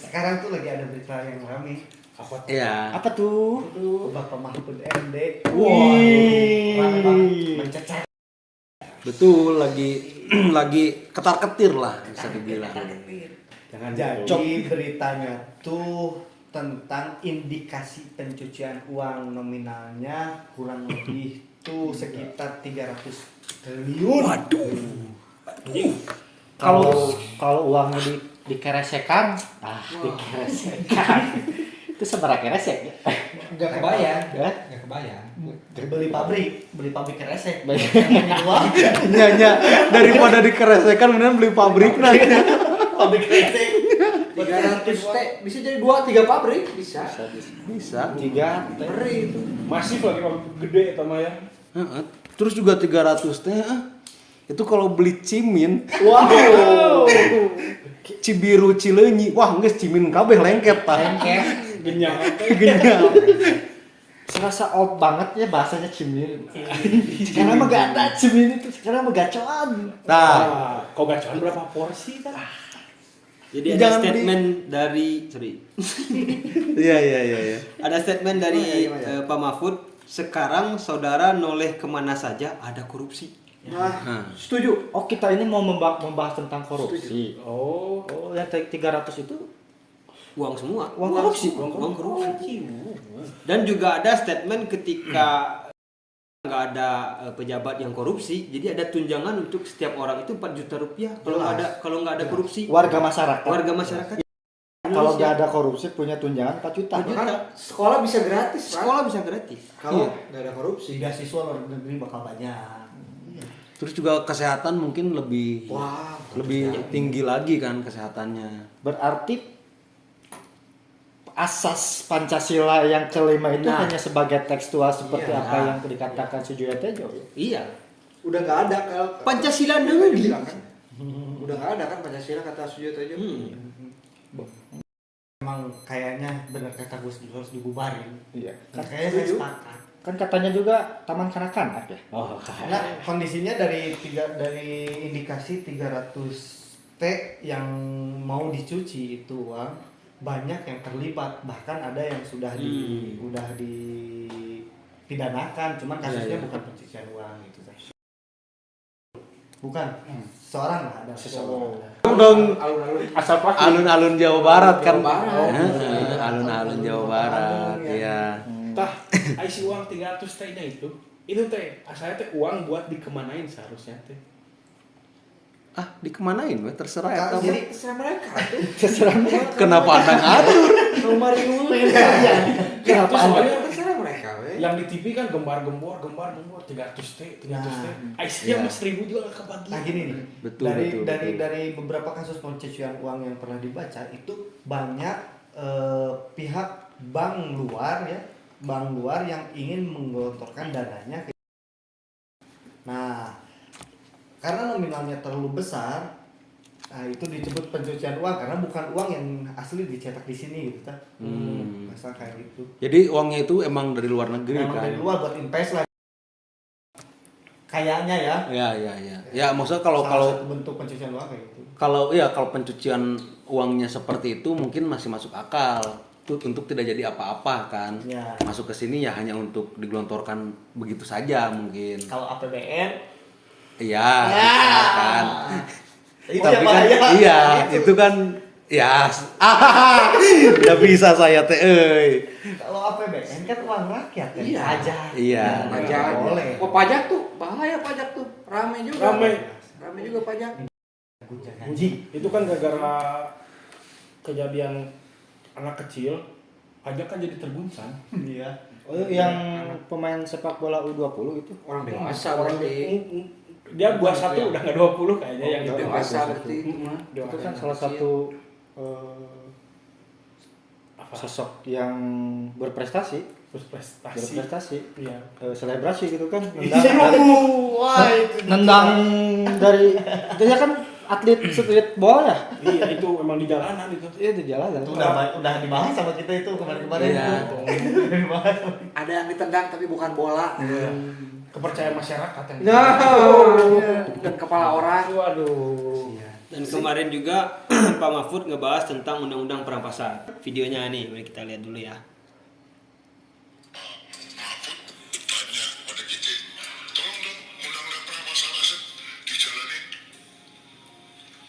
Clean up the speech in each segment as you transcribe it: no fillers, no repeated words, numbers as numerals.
Sekarang tuh lagi ada berita yang rame. Iya. Apa tuh? Itu Bapak Mahfud MD. Wih. Rame banget. Mencecar. Betul, lagi ketar-ketir lah bisa dibilang. Jangan Jadi beritanya tuh tentang indikasi pencucian uang, nominalnya kurang lebih tuh sekitar 300 triliun. Waduh. Kalau uangnya dikeresekan, dikeresekan. Itu seberapa keresek ya? Enggak kebayang. Ya? Enggak kebayang. Beli pabrik keresek. Nyanyi daripada dikeresekan mendingan beli pabrik nanti. Pabrik keresek. 300 T bisa jadi 2-3 pabrik bisa. Bisa. 3 Ngeri itu. Masif lagi kalau gede itu mah ya. Heeh. Terus juga 300 teh. Itu kalau beli cimin, Wow. Cibiru Cileunyi, wah geus cimin kabeh lengket tah. Genyang apa? Genyang. Serasa old banget ya bahasanya cimin. Sekarang mah gak ada cimin itu, sekarang mah gacoan. Nah, Kau gacoan berapa porsi kan? Jadi Jangan ada statement dari iya. ada statement dari Pak Mahfud, sekarang saudara noleh kemana saja ada korupsi. Nah, setuju. Oh, kita ini mau membahas tentang korupsi. Oh, Yang 300 itu Uang semua. uang korupsi. Uang korupsi. Dan juga ada statement ketika nggak ada pejabat yang korupsi, jadi ada tunjangan untuk setiap orang itu 4 juta rupiah kalau nggak ada korupsi. Warga masyarakat. Warga masyarakat. Kalau nggak ada korupsi punya tunjangan 4 juta. Bahkan sekolah bisa gratis, Pak. Sekolah bisa gratis. Kalau nggak ada korupsi. Beasiswa luar negeri bakal banyak. terus juga kesehatan mungkin lebih Wah, tinggi lagi kan kesehatannya. Berarti asas Pancasila yang kelima itu hanya sebagai tekstual seperti Iya. apa yang dikatakan Sujoyo Tejo. Iya. udah nggak ada kalau Pancasila tadi dulu. bilang kan. Udah nggak ada kan Pancasila kata Sujoyo Tejo. Emang kayaknya benar kata Gus Dur harus dibubarin. Iya. Kayaknya saya setuju. sepakat. Kan katanya juga taman kanak-kanak ya. Oh, Karena kondisinya dari indikasi 300 T yang mau dicuci itu uang banyak yang terlibat, bahkan ada yang sudah dipidanakan, cuman kasusnya bukan pencucian uang gitu. Bukan seorang lah, ada seseorang. Dong Alun-alun. asal pasti. alun-alun Jawa Barat kan. Jawa Barat. Heeh, alun-alun Jawa Barat. Iya. Tah, isi uang 300 T-nya itu teh asalnya teh uang buat dikemanain seharusnya teh. Ah, dikemanain we terserah ya. Kalau jadi Terserah mereka tuh. terserah mereka. Kenapa Anda ngatur? Nomor dulu. Kenapa soalnya Terserah mereka, we. yang di TV kan gembar-gembor 300 T. Isinya mah 1000 juga gak kebagi. Nah gini nih, Betul. dari beberapa kasus pencucian uang yang pernah dibaca itu banyak pihak bank luar yang ingin menggelontorkan dananya ke. Nah, karena nominalnya terlalu besar, nah itu disebut pencucian uang karena bukan uang yang asli dicetak di sini gitu kan. Masa kayak gitu. Jadi uangnya itu emang dari luar negeri Memang kan? dari luar buat invest lah. Kayaknya ya. Ya. Ya, maksudnya kalau Salah satu bentuk pencucian uang kayak gitu. kalau pencucian uangnya seperti itu mungkin masih masuk akal. Tuh untuk tidak jadi apa-apa kan. Ya. Masuk ke sini ya hanya untuk digelontorkan begitu saja mungkin. Kalau APBN Iya, Ya. kan. itu Tapi yang kan bahaya. iya, itu kan ya udah bisa saya teh euy. Kalau APBN kan uang rakyat kan. Iya. Pajak. Iya. Nggak Pajak. boleh. Oh, pajak tuh bahaya, pajak tuh. Rame juga. Rame juga pajak. Anjing. Itu kan gara-gara kejadian anak kecil, pajak kan jadi terguncang. Iya. Oh, yang pemain sepak bola U20 itu. Orang dewasa berarti. Dia 21 udah nggak 20 kayaknya yang itu. Dewasa berarti itu mah. Itu kan salah satu sosok yang berprestasi, Berprestasi. Iya. selebrasi gitu kan, Wah, itu nendang dari dia kan atlet street ball ya, Iya, itu memang di jalanan itu. iya di jalanan. itu udah dibahas sama kita itu kemarin-kemarin. Iya. Dibahas. Ada yang ditendang tapi bukan bola. Kepercayaan masyarakat yang. No. Dan kepala orang. Waduh. Dan kemarin juga Pak Mahfud ngebahas tentang undang-undang perampasan. Videonya nih, mari kita lihat dulu ya. Mahfud tanya pada kita, tolong dong undang-undang perampasan aset dijalanin.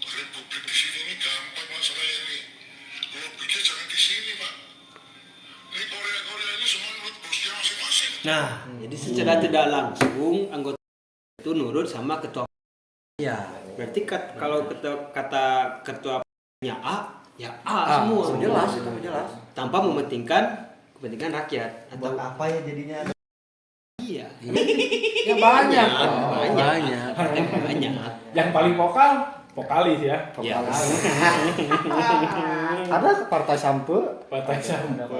Republik di sini ini gampang masalahnya ini. Lobbynya jangan di sini pak. Ini Korea ini semua menurut bosnya masing-masing. Nah, jadi secara tidak langsung anggota itu nurut sama ketua. Ya, berarti kalau kata ketuanya A, ya A semua. Jelas itu jelas. Tanpa mementingkan kepentingan rakyat atau Buat apa ya jadinya? iya. Ya banyak. Banyak. Banyak. Yang paling vokalis ya. Ya. Ada partai sampo Partai Sampo.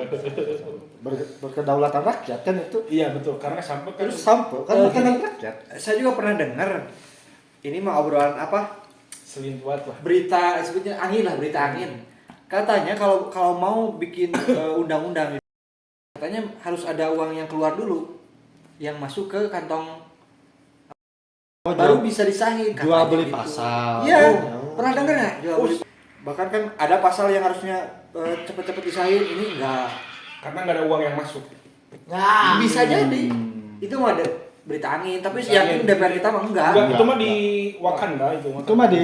berkedaulatan rakyat kan itu. Iya betul, karena Sampo kan Terus sampo kan makanan rakyat. Saya juga pernah dengar. Ini mah obrolan apa? selintuat lah. Berita sebutnya angin lah, berita angin. Katanya kalau mau bikin undang-undang, katanya harus ada uang yang keluar dulu, yang masuk ke kantong, baru bisa disahin. Jual katanya beli gitu. pasal. Iya, Oh. pernah dengar nggak? Jual beli. Bahkan kan ada pasal yang harusnya cepet-cepet disahin, ini enggak. Karena nggak ada uang yang masuk. Nah, bisa jadi. Itu mah ada berita angin, tapi Berita yakin angin. DPR kita mah enggak. Enggak, itu mah di Wakanda itu mah. Itu mah di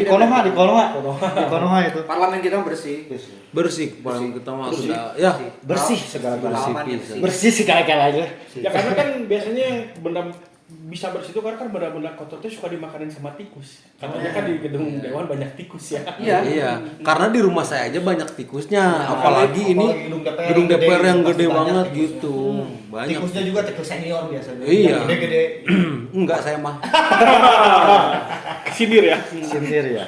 Konoha di Konoha itu. Parlamen kita bersih. Bersih paling kita mah sudah ya Bersih segala-galanya. Halaman bersih, bersih. Bersih segala-galanya. Ya karena kan biasanya yang benda bisa bersih itu karena kan benda-benda kotor itu suka dimakanin sama tikus. Katanya kan di gedung dewan banyak tikus ya. Iya. Iya, karena di rumah saya aja banyak tikusnya, apalagi ini apalagi gedung DPR yang pasti gede banyak banget tikus. gitu. Banyak. Tikusnya juga tikus senior biasanya. Iya. Yang gede-gede. Enggak saya mah. Sindir ya. Sindir ya.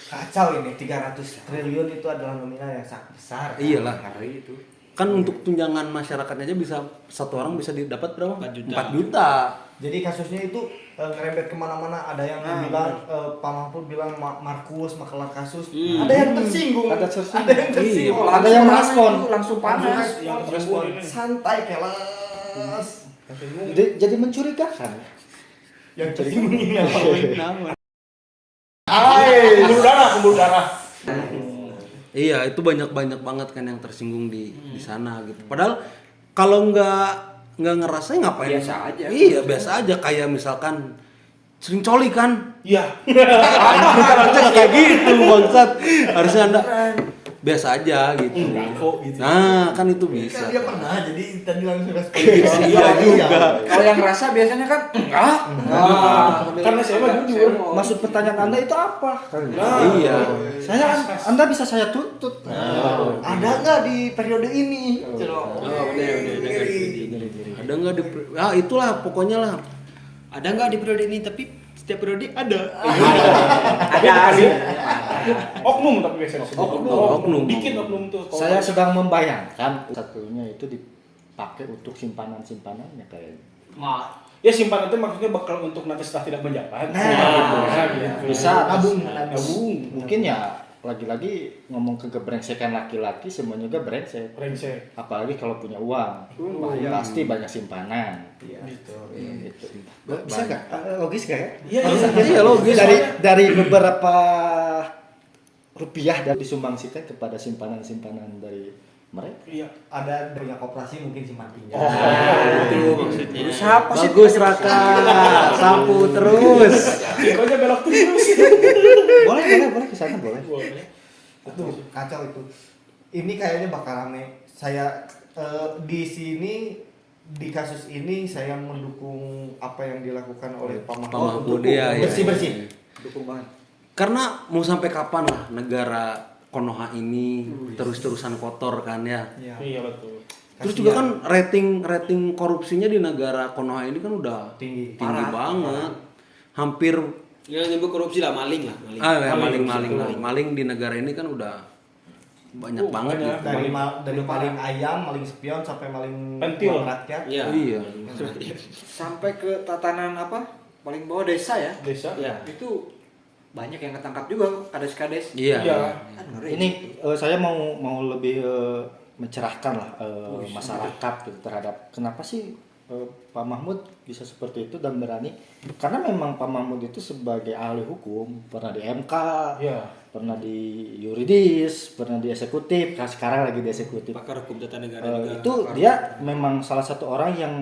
Kacau ini 300 triliun itu adalah nominal yang sangat besar. Iyalah. Hari itu. Kan untuk tunjangan masyarakatnya aja bisa satu orang bisa didapat berapa? 4 juta. 4 juta. Jadi kasusnya itu ngerembet kemana-mana. Ada yang bilang Pak Mahfud bilang Markus makelar kasus. Ada yang tersinggung. Ada tersinggung. Ada yang tersinggung. Ada yang merespon. Langsung panas. Yang Langsung respon ini. santai kelas. Jadi mencurigakan. Yang tersinggung ini apa? Pembuluh darah. Iya, itu banyak banget kan yang tersinggung di sana gitu. Padahal kalau nggak ngerasain ngapain? Biasa aja. Iya, biasa aja kayak misalkan sering coli kan. Iya. Harusnya nggak kayak gitu, bangsat. Harusnya Anda biasa aja gitu. Enggak kok gitu. Nah, kan itu bisa. Kan dia pernah jadi tadi langsung respon. Iya juga. Kalau yang rasa biasanya kan enggak. Karena saya mah jujur. Maksud pertanyaan Anda itu apa? Iya. Anda bisa saya tuntut. Ada nggak di periode ini? Oh, benar. Ada nggak di itulah pokoknya lah. Ada nggak di periode ini? Tapi setiap periode ada. Ada. Oknum tapi biasanya. Oknum. Bikin oknum tuh. Saya sedang membayangkan satunya itu dipakai untuk simpanan-simpanannya kayak Ya simpanan itu maksudnya bakal untuk nanti setelah tidak menjabat. Gitu. bisa Nabung. mungkin ya lagi-lagi ngomong kegebrengsekan laki-laki semuanya juga brengsek, Brengsek. apalagi kalau punya uang pasti banyak simpanan Gitu. gitu. Bisa nggak? Logis nggak ya? Iya logis. dari beberapa rupiah dan disumbangsikan kepada simpanan-simpanan dari mereka. Iya. Ada punya koperasi mungkin simpan pinjam. Itu maksudnya. Siapa sih? Bagus Raka, sapu terus. Pokoknya belok terus. boleh ke sana boleh. Boleh. Itu kacau itu. Ini kayaknya bakal rame. Saya di sini di kasus ini saya mendukung apa yang dilakukan oleh Pak Mahfud. Iya, iya. Bersih-bersih. Dukung banget. Karena mau sampai kapan lah negara Konoha ini terus-terusan kotor kan ya. Iya betul. Terus juga kan rating korupsinya di negara Konoha ini kan udah Tinggi. banget. Hampir Ya nyebut korupsi lah, maling lah. maling di negara ini kan udah banyak banget banyak. gitu. Dari maling ayam, maling spion sampai maling Pentil. uang rakyat. Iya. Iya. Sampai ke tatanan apa? Paling bawah desa ya. Desa. Ya. Itu banyak yang ketangkap juga kades-kades. Iya. Iya. Kan ngeri. Ini saya mau lebih mencerahkan lah masyarakat gitu terhadap kenapa sih Pak Mahmud bisa seperti itu dan berani karena memang Pak Mahmud itu sebagai ahli hukum pernah di MK, Iya. pernah di yuridis, pernah di eksekutif, nah sekarang lagi di eksekutif. Pakar hukum tata negara juga. Itu dia memang salah satu orang yang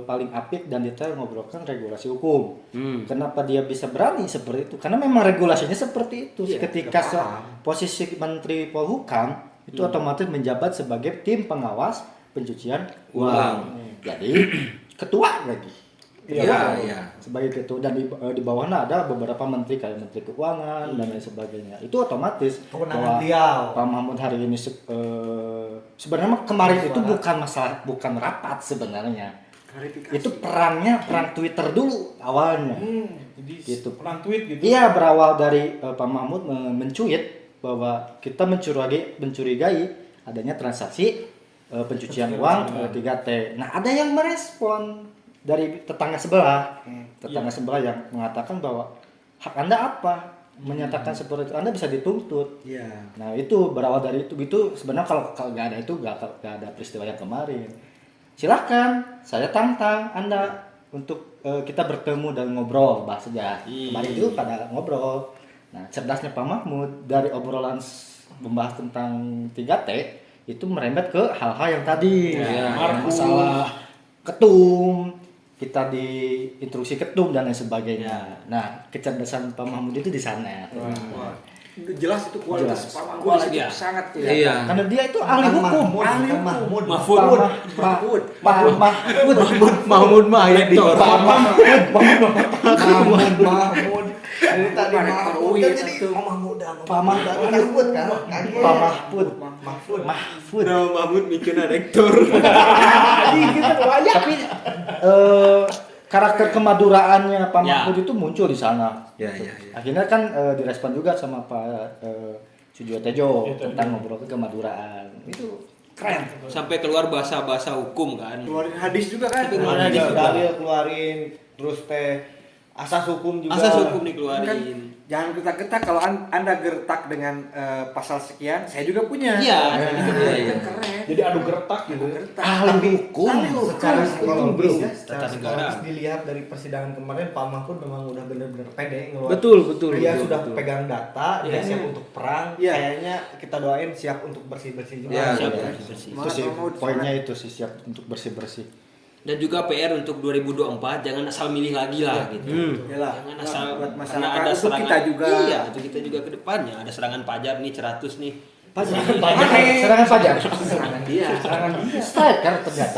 paling apik dan detail ngobrolkan regulasi hukum. Kenapa dia bisa berani seperti itu? Karena memang regulasinya seperti itu. Ketika posisi Menteri Polhukam itu otomatis menjabat sebagai tim pengawas pencucian uang. Jadi ketua lagi. Iya. Sebagai ketua dan di bawahnya ada beberapa menteri kayak menteri keuangan dan lain sebagainya. Itu otomatis Kewenangan bahwa beliau. Pak Mahmud hari ini sebenarnya kemarin itu bukan rapat sebenarnya. Itu perang Twitter dulu awalnya. Jadi Gitu. perang tweet gitu. Iya, berawal dari Pak Mahmud mencuit bahwa kita mencurigai adanya transaksi pencucian uang 3T. Nah, ada yang merespon dari tetangga sebelah. Tetangga sebelah yang mengatakan bahwa hak Anda apa? Menyatakan seperti itu, Anda bisa dituntut. Iya. Nah, itu berawal dari itu gitu. Sebenarnya kalau nggak ada itu nggak ada peristiwa yang kemarin. Silahkan, saya tantang Anda untuk kita bertemu dan ngobrol, bahas saja. Kemarin itu pada ngobrol. Nah, cerdasnya Pak Mahmud dari obrolan membahas tentang 3T itu merembet ke hal-hal yang tadi, masalah ketum, kita diinstruksi ketum dan lain sebagainya. Nah, kecerdasan Pak Mahmud itu di sana. Jelas itu kualitas Jelas. Pak Mahmud Kualitas, itu ya. sangat kelihatan. Iya. Karena dia itu ahli hukum. Mahmud. Mahmud mah ya rektor. Mahmud. Dari tadi Mahmud dan jadi Pak Mahmud kan? Pak Mahfud. Mahfud. Nama Mahmud bikin rektor. Tapi karakter kemaduraannya Pak Ya. Mahfud itu muncul di sana. Iya. Akhirnya kan direspon juga sama Pak Sujiwo Tejo tentang ngobrol ke kemaduraan. Itu keren. Sampai keluar bahasa-bahasa hukum kan. Keluarin hadis juga kan. Mana di dalil keluarin terus teh asas hukum juga. Asas hukum Kan, dikeluarin. jangan gertak-gertak kalau Anda gertak dengan pasal sekian, saya juga punya. Iya. Kan keren. Jadi adu gertak gitu. Gertak. Ahli hukum. Secara psikologis ya, secara Tata negara. psikologis dilihat dari persidangan kemarin Pak Mahfud memang udah benar-benar pede ngeluarin. Betul. Dia betul, sudah betul. pegang data, dia siap untuk perang. Iya. Kayaknya kita doain siap untuk bersih-bersih juga. Iya, Siap, iya. bersih. Itu sih poinnya itu sih siap untuk bersih-bersih. Dan juga PR untuk 2024 jangan asal milih lagi lah gitu. Yalah, Jangan asal buat karena masyarakat ada untuk serangan kita juga. Iya, untuk kita juga ke depannya ada serangan pajar nih 100 nih. Serangan pajak. Serangan dia. Striker ternyata.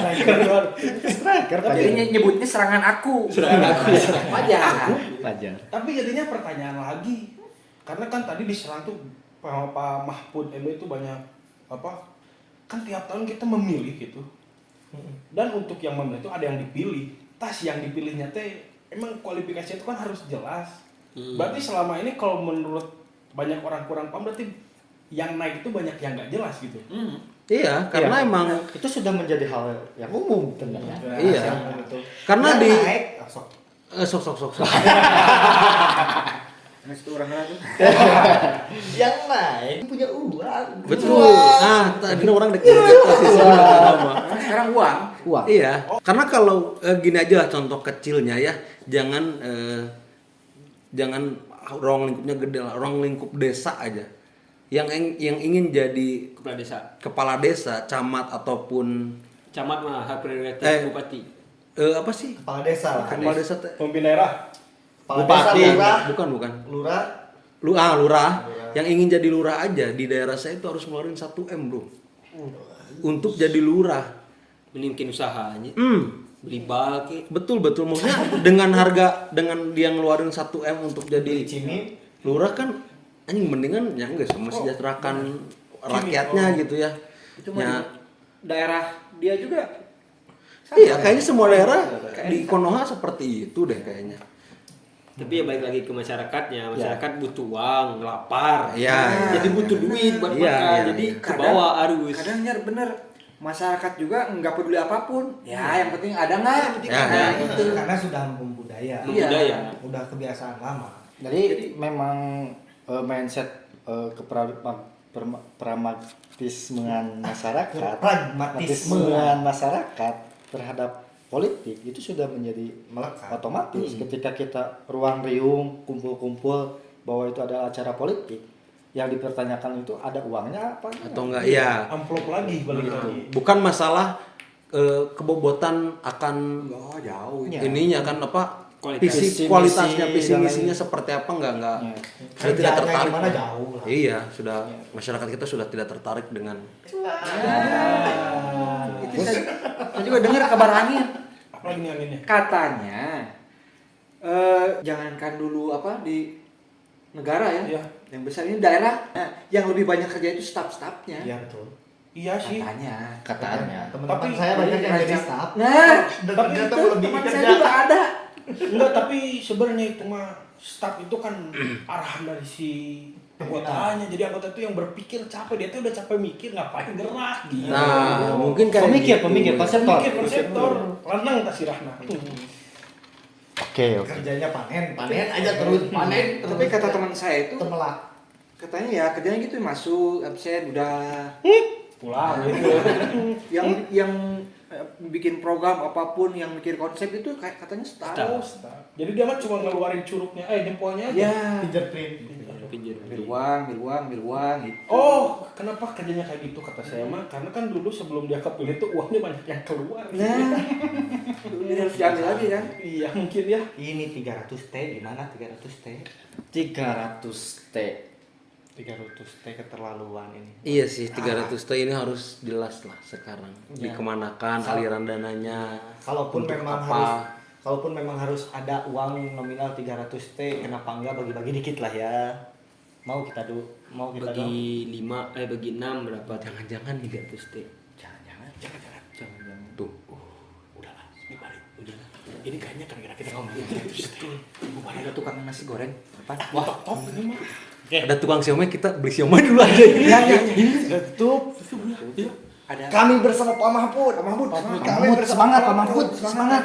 Striker Jadi pajak. nyebutnya serangan aku. Serangan pajak. Pajak. Tapi jadinya pertanyaan lagi. Karena kan tadi diserang tuh Pak Mahfud MD itu banyak apa? Kan tiap tahun kita memilih gitu. Dan untuk yang memilih itu ada yang dipilih. Tas yang dipilihnya teh emang kualifikasinya itu kan harus jelas. Berarti selama ini kalau menurut banyak orang kurang paham berarti yang naik itu banyak yang nggak jelas gitu. Iya, karena Iya. emang itu sudah menjadi hal yang umum ternyata. Iya. Itu. Karena Yang di naik, sok. sok. Nah, itu orang tuh. Yang naik punya uang. Betul. Ah, tadi orang dekat posisi sama. Sekarang uang. Wah. Iya, karena kalau gini aja lah contoh kecilnya ya, jangan ruang lingkupnya gede lah, ruang lingkup desa aja. Yang ingin jadi Kepala desa. kepala desa, camat ataupun Camat mah hak prioritas bupati. apa sih? Kepala desa lah. Kepala desa teh. Pemimpin daerah. Kepala Bupati. desa, lurah. Bukan. Lurah. Lurah. Yang ingin jadi lurah aja di daerah saya itu harus ngeluarin 1 M, Bro. Untuk jadi lurah. Mungkin usahanya. Beli bal Betul maksudnya dengan dia ngeluarin 1 M untuk jadi Cimi. lurah kan anjing mendingan ya enggak mesejahterakan rakyatnya gitu ya. Itu Ya, mah daerah dia juga. iya kayaknya semua daerah di Konoha seperti itu deh kayaknya. Tapi ya balik lagi ke masyarakatnya. Masyarakat butuh uang, lapar. Iya. Jadi butuh duit buat Iya, makan. iya, Jadi iya. ke bawah arus. Kadang nyar bener. Masyarakat juga nggak peduli apapun. Ya, yang penting ada nggak? Ya, Nah, ya. itu. Karena sudah membudaya. Iya. Budaya. Udah kebiasaan lama. Jadi memang mindset pragmatismean masyarakat, Pragmatisme. pragmatismean masyarakat terhadap politik itu sudah menjadi Melekat. otomatis ketika kita ruang riung kumpul-kumpul bahwa itu adalah acara politik yang dipertanyakan itu ada uangnya apa atau enggak ya. Amplop lagi balik lagi. Bukan masalah kebobotan akan Oh, jauh. Ya. ininya kan apa Visi-misi kualitasnya dan visi lain- misinya seperti apa enggak Ya. sudah tidak Kerjanya tertarik gimana jauh lah. iya sudah masyarakat kita sudah tidak tertarik dengan Itu saya juga dengar kabar angin. Apa lagi nih anginnya? Katanya jangankan dulu apa di negara ya, Iya. yang besar ini daerah, nah, yang lebih banyak kerja itu staff-staffnya. Iya betul. Iya sih. Katanya. Teman-teman Tapi- saya banyak yang jadi Raja- staff. Nah, Dan tapi ternyata itu melebihi teman saya kerja. juga ada. Enggak, tapi sebenarnya itu mah staff itu kan arahan dari si anggotanya. Jadi anggota itu yang berpikir capek, dia tuh udah capek mikir ngapain gerak gitu. nah mungkin kayak pemikir konseptor. Mikir konseptor, lanang tak sirahna. Oke. Kerjanya panen aja terus panen terus. Tapi kata teman saya itu temelak. katanya ya kerjanya gitu masuk absen udah Pulang gitu. yang bikin program apapun yang mikir konsep itu kayak katanya Oh, staff. staff. Jadi dia mah cuma ngeluarin curugnya, jempolnya aja. Ya, Fingerprint. miruang gitu. Oh, kenapa kerjanya kayak gitu kata saya mah? Karena kan dulu sebelum dia kepilih tuh uangnya banyak yang keluar. Nah, ini harus diambil lagi kan? Iya mungkin ya. Ini 300 T gimana 300 T? 300 T. 300 T keterlaluan ini. iya sih 300 T ini harus jelas lah sekarang Ya. dikemanakan aliran dananya Kalaupun untuk memang apa. harus ada uang nominal 300 T, kenapa enggak bagi-bagi dikit lah ya. Mau kita dong. Bagi 5 bagi 6 berapa? Jangan-jangan 300 T Jangan. tuh Udahlah, dibalik. Udahlah. Ini kayaknya gara-gara kita ngomongin 300 T. Ada tukang nasi goreng. Apa? Wah, top ini mah. ada tukang siomay kita beli siomay dulu aja Tutup. Ada Kami bersama Pak Mahfud. Kami bersama Semangat, Pak Pak Mahfud, semangat.